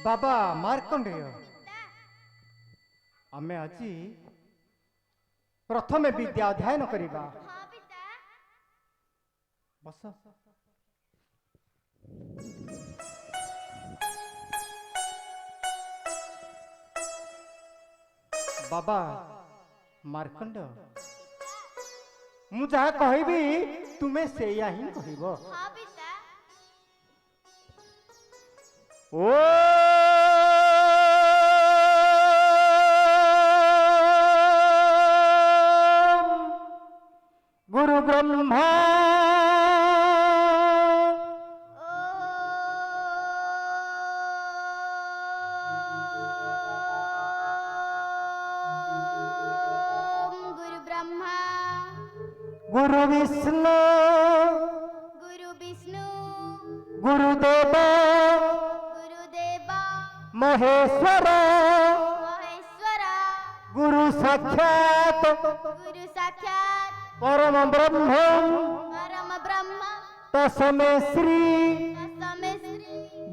बाबा मार्कंडेय आमे आज प्रथमे विद्या अध्ययन करिबा। बस बाबा मार्कंड मु जहा कहबी तुमे सेया ही कहबो। ओ गुरु ब्रह्मा गुरु ब्रह्मा गुरु विष्णु गुरुदेव महेश्वर गुरु साक्षात परम ब्रह्म तस्मै श्री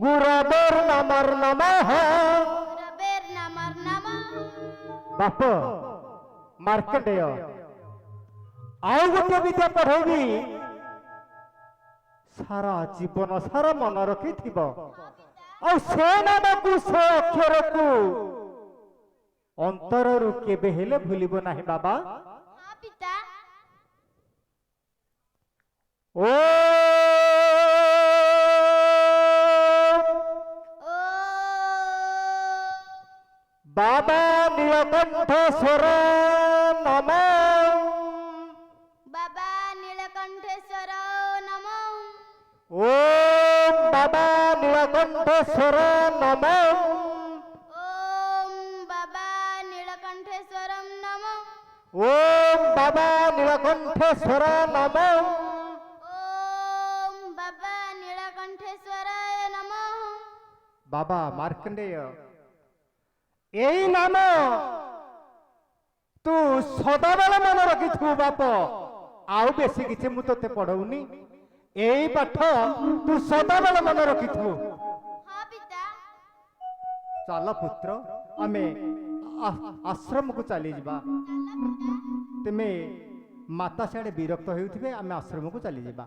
गुरवेर नमः। बाप मार्कंडेय आउ गोटे विद्या पढ़ेबी सारा जीवन सारा मन रखी से नाम को से अक्षर को अंतर केबे हेले भूलिबो नाही बाबा। ओ बाबा नीलकंठेश्वर नमः। बाबा नीलकंठेश्वर नमः। ओम बाबा नीलकंठेश्वर नमः। ओम बाबा नीलकंठेश्वर नमः। ओम बाबा नीलकंठेश्वर नमः। ओम बाबा नीलकंठेश्वर नमः। बाबा मार्कंडेय एई नाम तू सदाबेले मन रखिथु बाप आउ बेसी किछि मु तोते पढ़ौनी एई पाठ तू सदाबेले मन रखिथु। हां पिता चल पुत्र आमे आश्रम को चली जिबा। तुमे माता साडे विरक्त हेउथिबे आमे आश्रम को चली जिबा।